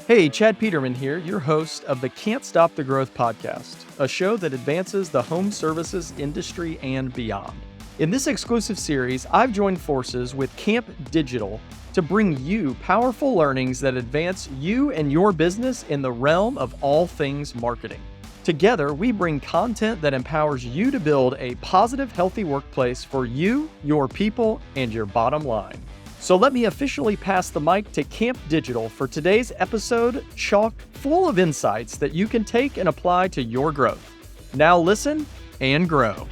Hey, Chad Peterman here, your host of the Can't Stop the Growth podcast, a show that advances the home services industry and beyond. In this exclusive series, I've joined forces with Camp Digital to bring you powerful learnings that advance you and your business in the realm of all things marketing. Together, we bring content that empowers you to build a positive, healthy workplace for you, your people, and your bottom line. So let me officially pass the mic to Camp Digital for today's episode, chock full of insights that you can take and apply to your growth. Now listen and grow.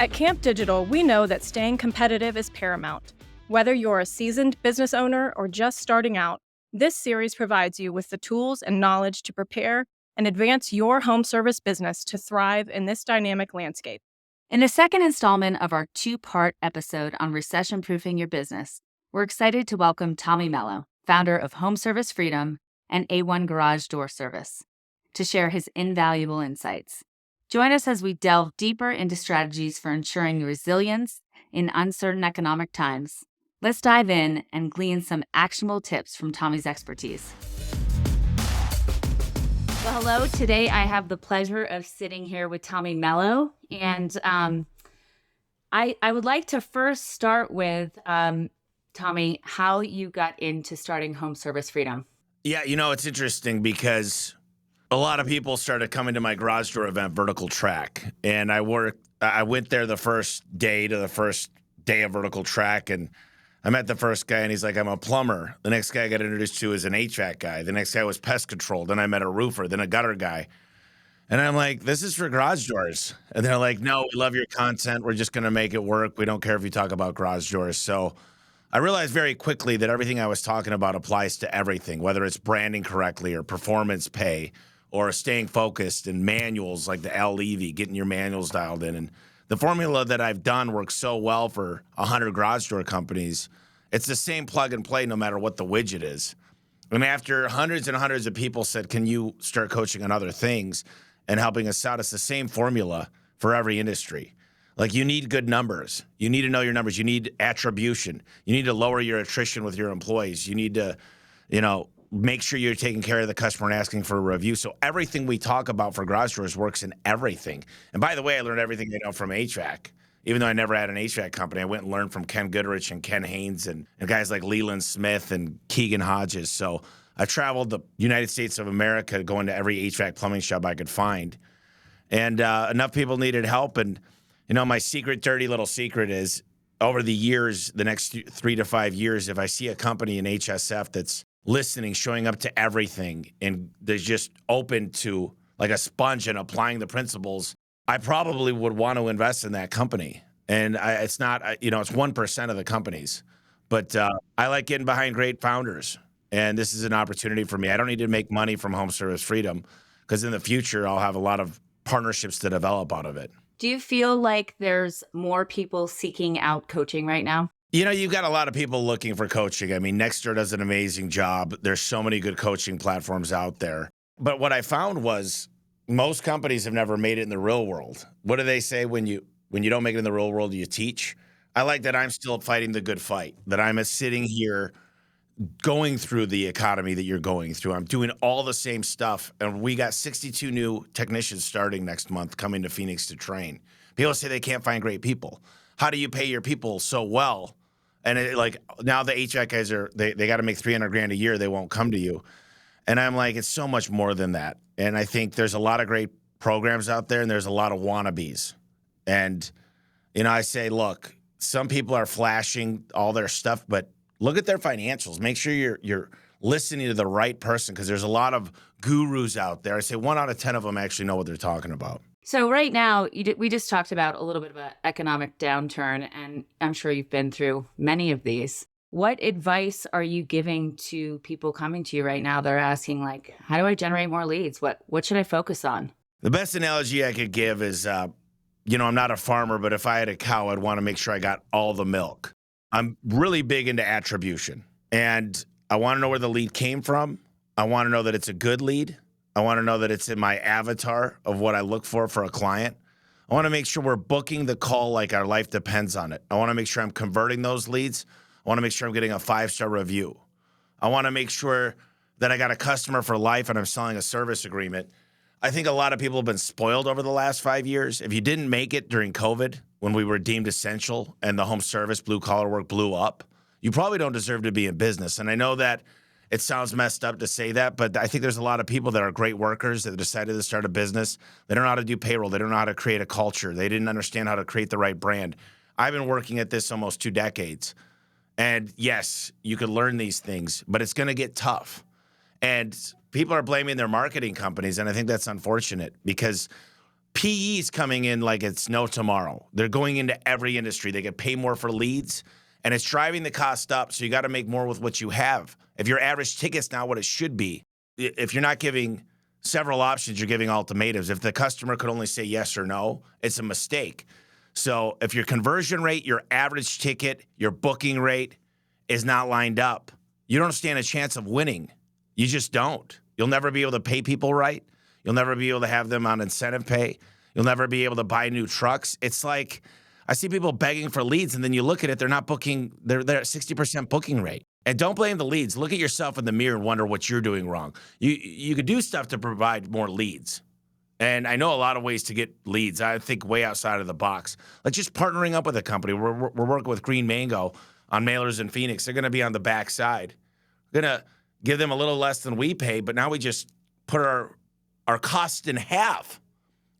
At Camp Digital, we know that staying competitive is paramount. Whether you're a seasoned business owner or just starting out, this series provides you with the tools and knowledge to prepare and advance your home service business to thrive in this dynamic landscape. In the second installment of our two-part episode on recession-proofing your business, we're excited to welcome Tommy Mello, founder of Home Service Freedom and A1 Garage Door Service, to share his invaluable insights. Join us as we delve deeper into strategies for ensuring resilience in uncertain economic times. Let's dive in and glean some actionable tips from Tommy's expertise. Well, hello. Today I have the pleasure of sitting here with Tommy Mello, and I would like to first start with Tommy, how you got into starting Home Service Freedom. Yeah, it's interesting because a lot of people started coming to my garage door event, Vertical Track, and I went there the first day of Vertical Track, and I met the first guy, and he's like, I'm a plumber. The next guy I got introduced to is an HVAC guy. The next guy was pest control. Then I met a roofer, then a gutter guy. And I'm like, this is for garage doors. And they're like, no, we love your content. We're just going to make it work. We don't care if you talk about garage doors. So I realized very quickly that everything I was talking about applies to everything, whether it's branding correctly or performance pay or staying focused and manuals like the L Levy, getting your manuals dialed in. And the formula that I've done works so well for 100 garage door companies. It's the same plug and play no matter what the widget is. And after hundreds and hundreds of people said, can you start coaching on other things and helping us out? It's the same formula for every industry. Like, you need good numbers. You need to know your numbers. You need attribution. You need to lower your attrition with your employees. You need to, make sure you're taking care of the customer and asking for a review. So everything we talk about for garage doors works in everything. And by the way, I learned everything I know from HVAC. Even though I never had an HVAC company, I went and learned from Ken Goodrich and Ken Haynes and guys like Leland Smith and Keegan Hodges. So I traveled the United States of America going to every HVAC plumbing shop I could find. And enough people needed help. And, my dirty little secret is over the years, the next 3 to 5 years, if I see a company in HSF that's listening, showing up to everything, and they're just open to like a sponge and applying the principles, I probably would want to invest in that company. And it's not, it's 1% of the companies, but I like getting behind great founders. And this is an opportunity for me. I don't need to make money from Home Service Freedom because in the future, I'll have a lot of partnerships to develop out of it. Do you feel like there's more people seeking out coaching right now? You've got a lot of people looking for coaching. I mean, Nextdoor does an amazing job. There's so many good coaching platforms out there. But what I found was most companies have never made it in the real world. What do they say when you don't make it in the real world, you teach? I like that I'm still fighting the good fight, that I'm sitting here going through the economy that you're going through. I'm doing all the same stuff. And we got 62 new technicians starting next month coming to Phoenix to train. People say they can't find great people. How do you pay your people so well? And now the HVAC guys they got to make $300,000 a year. They won't come to you. And I'm like, it's so much more than that. And I think there's a lot of great programs out there and there's a lot of wannabes. And, I say, look, some people are flashing all their stuff, but look at their financials. Make sure you're listening to the right person because there's a lot of gurus out there. I say 1 out of 10 of them actually know what they're talking about. So right now, we just talked about a little bit of an economic downturn, and I'm sure you've been through many of these. What advice are you giving to people coming to you right now? They're asking, like, how do I generate more leads? What should I focus on? The best analogy I could give is, I'm not a farmer, but if I had a cow, I'd want to make sure I got all the milk. I'm really big into attribution, and I want to know where the lead came from. I want to know that it's a good lead. I want to know that it's in my avatar of what I look for a client. I want to make sure we're booking the call like our life depends on it. I want to make sure I'm converting those leads. I want to make sure I'm getting a 5-star review. I want to make sure that I got a customer for life and I'm selling a service agreement. I think a lot of people have been spoiled over the last 5 years. If you didn't make it during COVID, when we were deemed essential and the home service blue collar work blew up, you probably don't deserve to be in business. And I know that it sounds messed up to say that, but I think there's a lot of people that are great workers that decided to start a business. They don't know how to do payroll. They don't know how to create a culture. They didn't understand how to create the right brand. I've been working at this almost 2 decades. And yes, you could learn these things, but it's going to get tough. And people are blaming their marketing companies, and I think that's unfortunate because PE is coming in like it's no tomorrow. They're going into every industry. They can pay more for leads, and it's driving the cost up, so you got to make more with what you have. If your average ticket's not what it should be, if you're not giving several options, you're giving ultimatums. If the customer could only say yes or no, it's a mistake. So if your conversion rate, your average ticket, your booking rate is not lined up, you don't stand a chance of winning. You just don't. You'll never be able to pay people right. You'll never be able to have them on incentive pay. You'll never be able to buy new trucks. It's like I see people begging for leads, and then you look at it, they're not booking. They're at 60% booking rate. And don't blame the leads. Look at yourself in the mirror and wonder what you're doing wrong. You could do stuff to provide more leads. And I know a lot of ways to get leads. I think way outside of the box. Like just partnering up with a company. We're working with Green Mango on mailers in Phoenix. They're going to be on the backside. We're going to give them a little less than we pay, but now we just put our cost in half.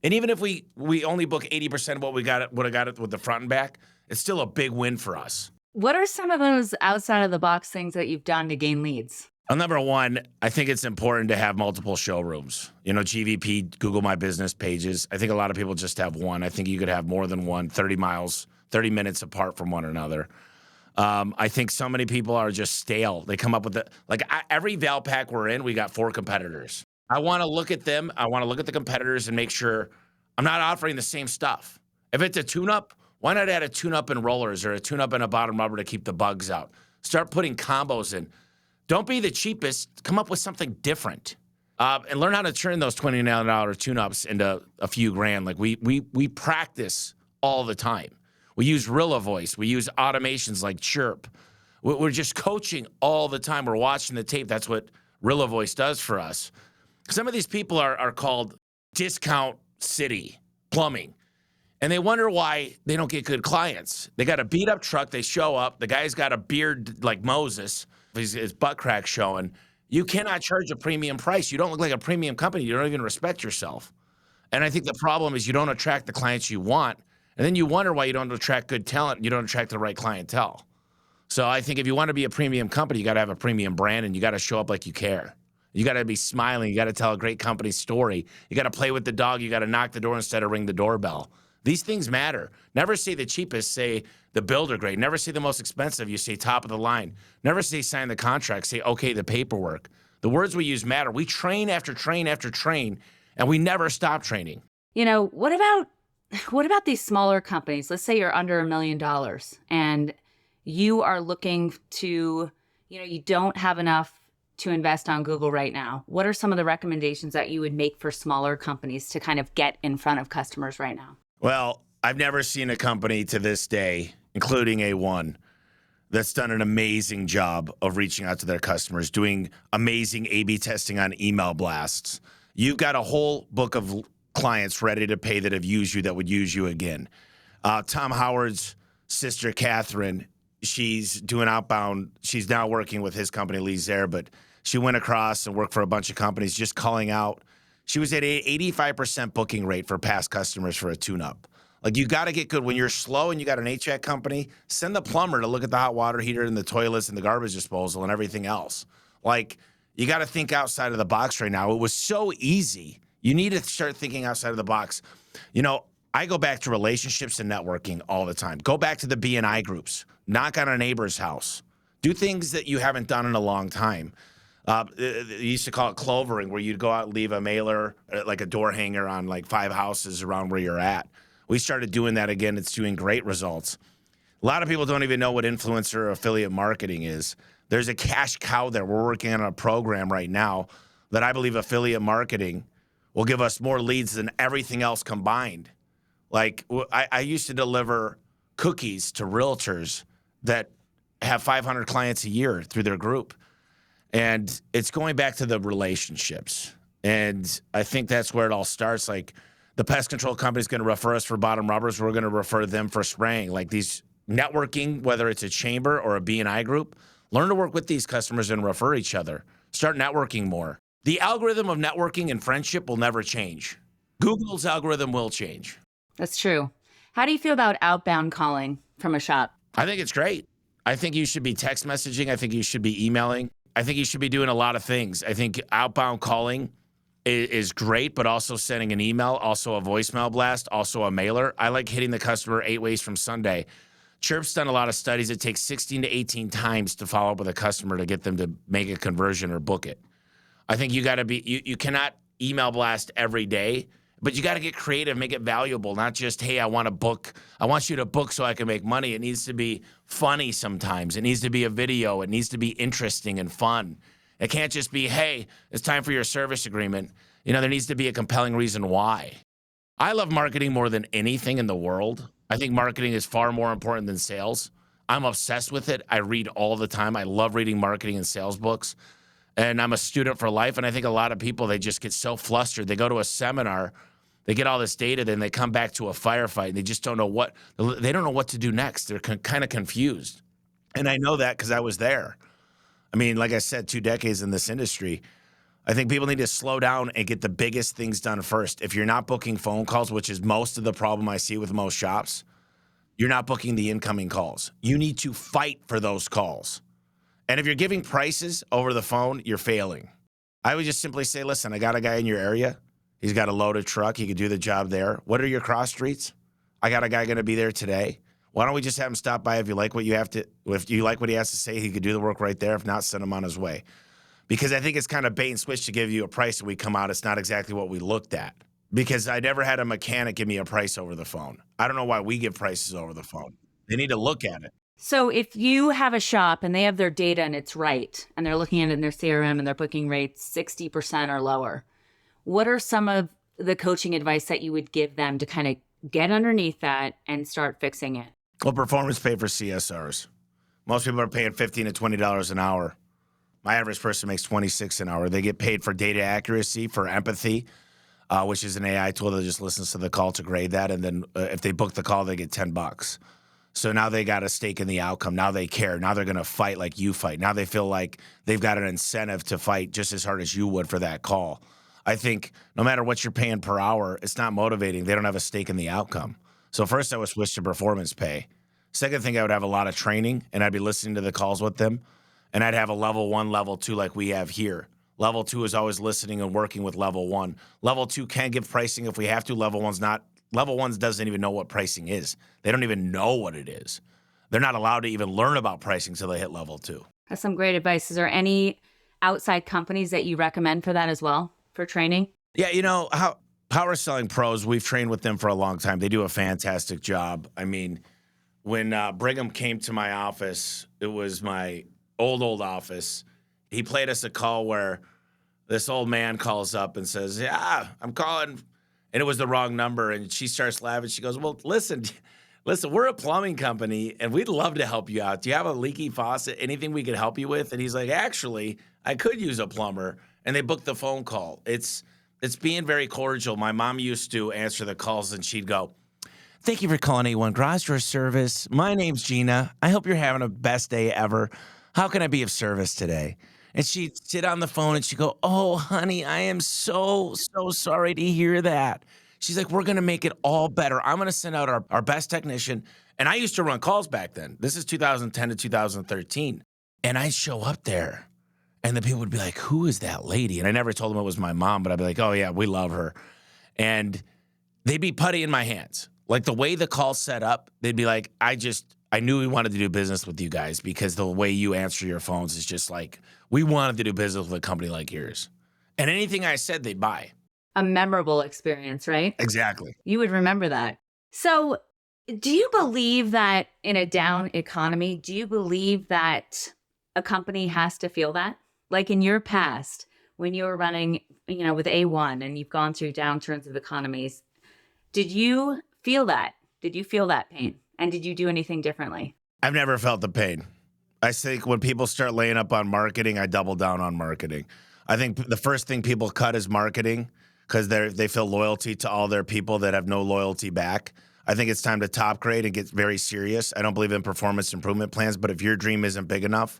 And even if we only book 80% of what would have got it with the front and back, it's still a big win for us. What are some of those outside of the box things that you've done to gain leads? Well, number one, I think it's important to have multiple showrooms. GVP, Google My Business pages. I think a lot of people just have one. I think you could have more than one, 30 minutes apart from one another. I think so many people are just stale. They come up with every Valpak we're in, we got 4 competitors. I want to look at them. I want to look at the competitors and make sure I'm not offering the same stuff. If it's a tune-up, why not add a tune-up and rollers or a tune-up and a bottom rubber to keep the bugs out? Start putting combos in. Don't be the cheapest. Come up with something different. And learn how to turn those $29 tune-ups into a few grand. Like we practice all the time. We use Rilla Voice. We use automations like Chirp. We're just coaching all the time. We're watching the tape. That's what Rilla Voice does for us. Some of these people are called Discount City Plumbing, and they wonder why they don't get good clients. They got a beat-up truck. They show up. The guy's got a beard like Moses. His butt crack showing. You cannot charge a premium price. You don't look like a premium company. You don't even respect yourself. And I think the problem is you don't attract the clients you want. And then you wonder why you don't attract good talent. You don't attract the right clientele. So I think if you want to be a premium company, you got to have a premium brand and you got to show up like you care. You got to be smiling. You got to tell a great company story. You got to play with the dog. You got to knock the door instead of ring the doorbell. These things matter. Never say the cheapest, say the builder grade. Never say the most expensive, you say top of the line. Never say sign the contract, say okay, the paperwork. The words we use matter. We train after train after train, and we never stop training. What about these smaller companies? Let's say you're under $1 million and you are looking to, you don't have enough to invest on Google right now. What are some of the recommendations that you would make for smaller companies to kind of get in front of customers right now? Well, I've never seen a company to this day, including A1, that's done an amazing job of reaching out to their customers, doing amazing A/B testing on email blasts. You've got a whole book of clients ready to pay that have used you that would use you again. Tom Howard's sister, Catherine, she's doing outbound. She's now working with his company, Lee Zaire, but she went across and worked for a bunch of companies just calling out. She was at an 85% booking rate for past customers for a tune-up. Like, you got to get good. When you're slow and you got an HVAC company, send the plumber to look at the hot water heater and the toilets and the garbage disposal and everything else. Like, you got to think outside of the box right now. It was so easy. You need to start thinking outside of the box. I go back to relationships and networking all the time. Go back to the B&I groups. Knock on a neighbor's house. Do things that you haven't done in a long time. They used to call it clovering, where you'd go out and leave a mailer, like a door hanger on like 5 houses around where you're at. We started doing that again. It's doing great results. A lot of people don't even know what influencer or affiliate marketing is. There's a cash cow there. We're working on a program right now that I believe affiliate marketing will give us more leads than everything else combined. Like, I used to deliver cookies to realtors that have 500 clients a year through their group. And it's going back to the relationships. And I think that's where it all starts. Like the pest control company is going to refer us for bottom rubbers. We're going to refer them for spraying. Like these networking, whether it's a chamber or a B&I group, learn to work with these customers and refer each other. Start networking more. The algorithm of networking and friendship will never change. Google's algorithm will change. That's true. How do you feel about outbound calling from a shop? I think it's great. I think you should be text messaging. I think you should be emailing. I think you should be doing a lot of things. I think outbound calling is great, but also sending an email, also a voicemail blast, also a mailer. I like hitting the customer 8 ways from Sunday. Chirp's done a lot of studies. It takes 16 to 18 times to follow up with a customer to get them to make a conversion or book it. I think you got to be, you cannot email blast every day, but you got to get creative, make it valuable, not just, hey, I want you to book so I can make money. It needs to be funny sometimes. It needs to be a video. It needs to be interesting and fun. It can't just be, hey, it's time for your service agreement. There needs to be a compelling reason why. I love marketing more than anything in the world. I think marketing is far more important than sales. I'm obsessed with it. I read all the time. I love reading marketing and sales books. And I'm a student for life. And I think a lot of people, they just get so flustered. They go to a seminar, they get all this data, then they come back to a firefight, and they just don't know what to do next. They're kind of confused. And I know that because I was there. I mean, like I said, 2 decades in this industry. I think people need to slow down and get the biggest things done first. If you're not booking phone calls, which is most of the problem I see with most shops, you're not booking the incoming calls. You need to fight for those calls. And if you're giving prices over the phone, you're failing. I would just simply say, listen, I got a guy in your area. He's got a loaded truck. He could do the job there. What are your cross streets? I got a guy going to be there today. Why don't we just have him stop by? If you like what he has to say, he could do the work right there. If not, send him on his way. Because I think it's kind of bait and switch to give you a price and we come out, it's not exactly what we looked at. Because I never had a mechanic give me a price over the phone. I don't know why we give prices over the phone. They need to look at it. So if you have a shop and they have their data and it's right, and they're looking at it in their CRM and their booking rates 60% or lower, what are some of the coaching advice that you would give them to kind of get underneath that and start fixing it? Well, performance pay for CSRs. Most people are paying $15 to $20 an hour. My average person makes $26 an hour. They get paid for data accuracy, for empathy, which is an AI tool that just listens to the call to grade that. And then if they book the call, they get $10. So now they got a stake in the outcome. Now they care. Now they're going to fight like you fight. Now they feel like they've got an incentive to fight just as hard as you would for that call. I think no matter what you're paying per hour, it's not motivating. They don't have a stake in the outcome. So first I would switch to performance pay. Second thing, I would have a lot of training, and I'd be listening to the calls with them. And I'd have a level 1, level 2 like we have here. Level 2 is always listening and working with level 1. Level 2 can give pricing if we have to. Level 1's not. Level 1 doesn't even know what pricing is. They don't even know what it is. They're not allowed to even learn about pricing until they hit level 2. That's some great advice. Is there any outside companies that you recommend for that as well, for training? Yeah, how Power Selling Pros, we've trained with them for a long time. They do a fantastic job. I mean, when Brigham came to my office, it was my old office. He played us a call where this old man calls up and says, yeah, I'm calling. And it was the wrong number. And she starts laughing. She goes, well, listen, we're a plumbing company and we'd love to help you out. Do you have a leaky faucet? Anything we could help you with? And he's like, actually, I could use a plumber. And they booked the phone call. It's being very cordial. My mom used to answer the calls and she'd go, thank you for calling A1 Garage Door Service. My name's Gina. I hope you're having the best day ever. How can I be of service today? And she'd sit on the phone and she'd go, oh, honey, I am so sorry to hear that. She's like, we're going to make it all better. I'm going to send out our best technician. And I used to run calls back then. This is 2010 to 2013. And I'd show up there and the people would be like, who is that lady? And I never told them it was my mom, but I'd be like, oh, yeah, we love her. And they'd be putty in my hands. Like the way the call's set up, they'd be like, I knew we wanted to do business with you guys because the way you answer your phones is just like, we wanted to do business with a company like yours. And anything I said, they'd buy. A memorable experience, right? Exactly. You would remember that. So do you believe that in a down economy, do you believe that a company has to feel that? Like in your past, when you were running, with A1 and you've gone through downturns of economies, did you feel that? Did you feel that pain? And did you do anything differently? I've never felt the pain. I think when people start laying up on marketing, I double down on marketing. I think the first thing people cut is marketing because they feel loyalty to all their people that have no loyalty back. I think it's time to top grade and get very serious. I don't believe in performance improvement plans, but if your dream isn't big enough,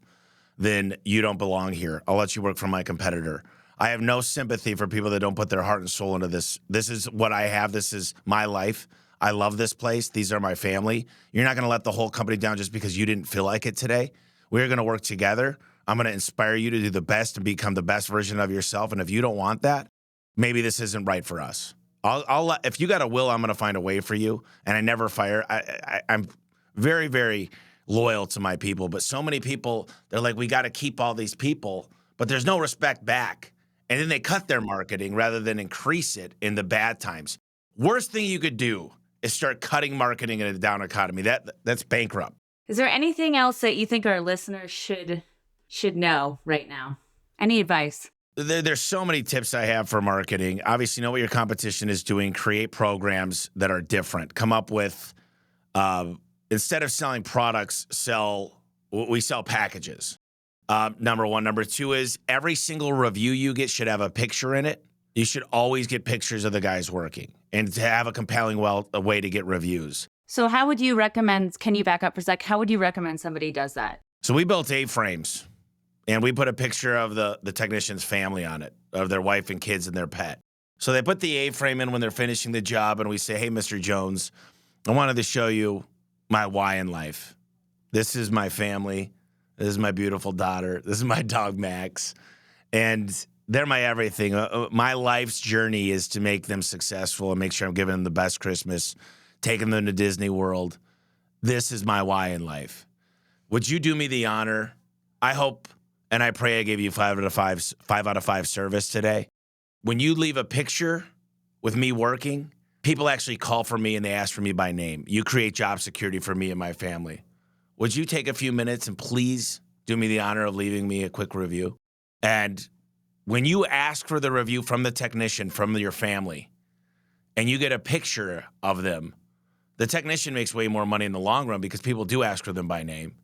then you don't belong here. I'll let you work for my competitor. I have no sympathy for people that don't put their heart and soul into this. This is what I have. This is my life. I love this place. These are my family. You're not going to let the whole company down just because you didn't feel like it today. We're going to work together. I'm going to inspire you to do the best and become the best version of yourself. And if you don't want that, maybe this isn't right for us. If you got a will, I'm going to find a way for you. And I never fire. I'm very, very loyal to my people. But so many people, they're like, we got to keep all these people, but there's no respect back. And then they cut their marketing rather than increase it in the bad times. Worst thing you could do is start cutting marketing in a down economy. That's bankrupt. Is there anything else that you think our listeners should know right now? Any advice? There's so many tips I have for marketing. Obviously, know what your competition is doing. Create programs that are different. Come up with, instead of selling products, we sell packages. Number one. Number two is every single review you get should have a picture in it. You should always get pictures of the guys working and to have a compelling a way to get reviews. So how would you recommend, can you back up for a sec? How would you recommend somebody does that? So we built A-frames, and we put a picture of the technician's family on it, of their wife and kids and their pet. So they put the A-frame in when they're finishing the job, and we say, hey, Mr. Jones, I wanted to show you my why in life. This is my family. This is my beautiful daughter. This is my dog, Max. And they're my everything. My life's journey is to make them successful and make sure I'm giving them the best Christmas, taking them to Disney World. This is my why in life. Would you do me the honor? I hope and I pray I gave you 5 out of 5 service today. When you leave a picture with me working, people actually call for me and they ask for me by name. You create job security for me and my family. Would you take a few minutes and please do me the honor of leaving me a quick review? And when you ask for the review from the technician, from your family, and you get a picture of them, the technician makes way more money in the long run because people do ask for them by name.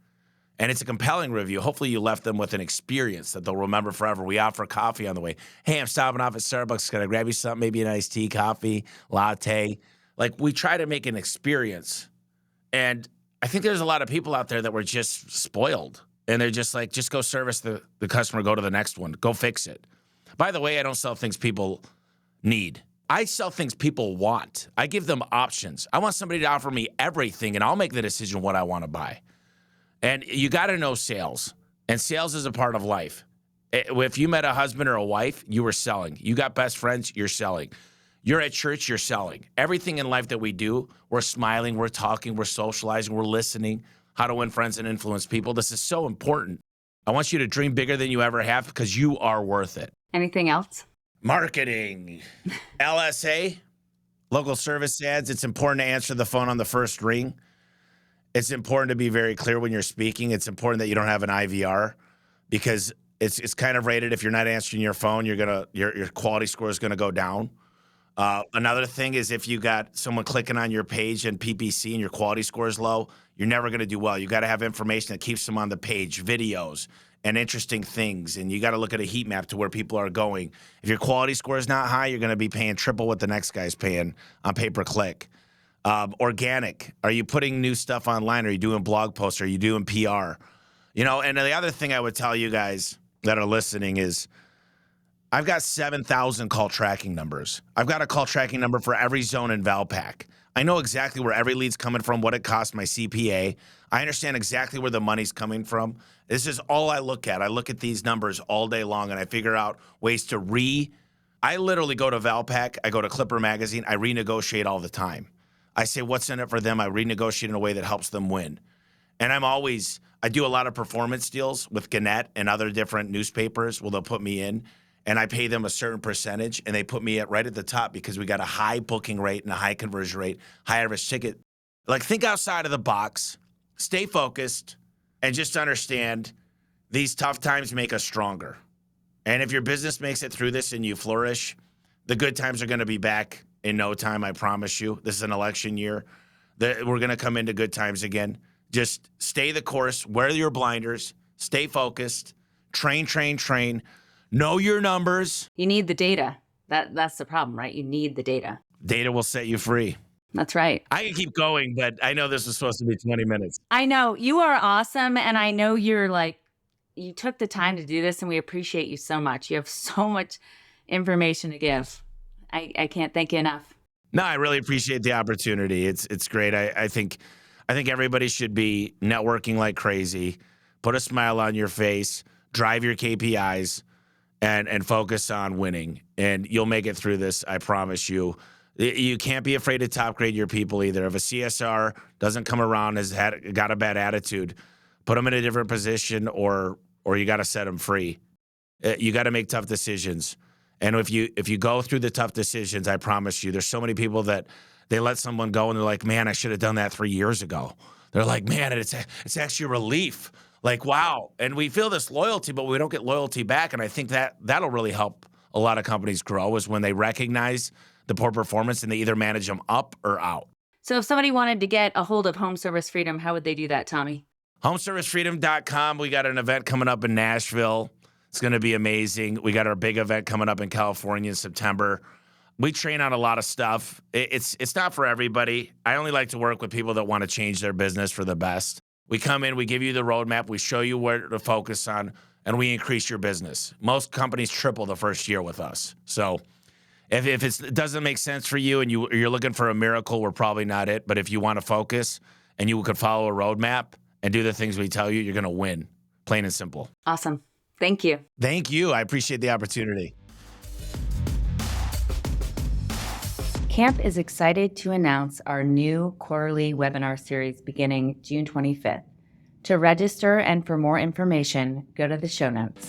And it's a compelling review. Hopefully you left them with an experience that they'll remember forever. We offer coffee on the way. Hey, I'm stopping off at Starbucks. Can I grab you something? Maybe an iced tea, coffee, latte. Like, we try to make an experience. And I think there's a lot of people out there that were just spoiled. And they're just like, just go service the customer, go to the next one, go fix it. By the way, I don't sell things people need. I sell things people want. I give them options. I want somebody to offer me everything, and I'll make the decision what I want to buy. And you got to know sales, and sales is a part of life. If you met a husband or a wife, you were selling. You got best friends, you're selling. You're at church, you're selling. Everything in life that we do, we're smiling, we're talking, we're socializing, we're listening, how to win friends and influence people. This is so important. I want you to dream bigger than you ever have because you are worth it. Anything else? Marketing. LSA, local service ads. It's important to answer the phone on the first ring. It's important to be very clear when you're speaking. It's important that you don't have an IVR because it's kind of rated. If you're not answering your phone, your quality score is gonna go down. Another thing is if you got someone clicking on your page and PPC and your quality score is low, you're never going to do well. You got to have information that keeps them on the page, videos and interesting things. And you got to look at a heat map to where people are going. If your quality score is not high, you're going to be paying triple what the next guy's paying on pay-per-click. Organic. Are you putting new stuff online? Are you doing blog posts? Are you doing PR? You know, and the other thing I would tell you guys that are listening is I've got 7,000 call tracking numbers. I've got a call tracking number for every zone in Valpak. I know exactly where every lead's coming from, what it costs my CPA. I understand exactly where the money's coming from. This is all I look at. I look at these numbers all day long, and I figure out ways to I literally go to Valpak, I go to Clipper Magazine, I renegotiate all the time. I say what's in it for them, I renegotiate in a way that helps them win. And I do a lot of performance deals with Gannett and other different newspapers where they'll put me in. And I pay them a certain percentage, and they put me right at the top because we got a high booking rate and a high conversion rate, high average ticket. Like, think outside of the box, stay focused, and just understand these tough times make us stronger. And if your business makes it through this and you flourish, the good times are going to be back in no time, I promise you. This is an election year. We're going to come into good times again. Just stay the course, wear your blinders, stay focused, train. Know your numbers. You need the data. That's the problem, right? You need the data. Data will set you free. That's right. I can keep going, but I know this was supposed to be 20 minutes. I know. You are awesome. And I know you took the time to do this, and we appreciate you so much. You have so much information to give. I can't thank you enough. No, I really appreciate the opportunity. It's great. I think everybody should be networking like crazy. Put a smile on your face, drive your KPIs, and focus on winning. And you'll make it through this, I promise you. You can't be afraid to top grade your people either. If a CSR doesn't come around, has got a bad attitude, put them in a different position, or you got to set them free. You got to make tough decisions. And if you go through the tough decisions, I promise you, there's so many people that they let someone go and they're like, man, I should have done that 3 years ago. They're like, man, it's actually a relief. Like, wow. And we feel this loyalty, but we don't get loyalty back. And I think that'll really help a lot of companies grow, is when they recognize the poor performance and they either manage them up or out. So if somebody wanted to get a hold of Home Service Freedom, how would they do that, Tommy? HomeServiceFreedom.com. We got an event coming up in Nashville. It's going to be amazing. We got our big event coming up in California in September. We train on a lot of stuff. It's not for everybody. I only like to work with people that want to change their business for the best. We come in, we give you the roadmap, we show you where to focus on, and we increase your business. Most companies triple the first year with us. So if it doesn't make sense for you and you're looking for a miracle, we're probably not it. But if you want to focus and you could follow a roadmap and do the things we tell you, you're going to win. Plain and simple. Awesome. Thank you. Thank you. I appreciate the opportunity. CAMP is excited to announce our new quarterly webinar series beginning June 25th. To register and for more information, go to the show notes.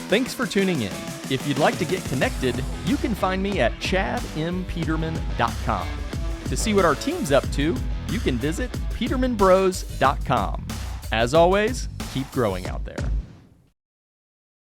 Thanks for tuning in. If you'd like to get connected, you can find me at chadmpeterman.com. To see what our team's up to, you can visit petermanbros.com. As always, keep growing out there.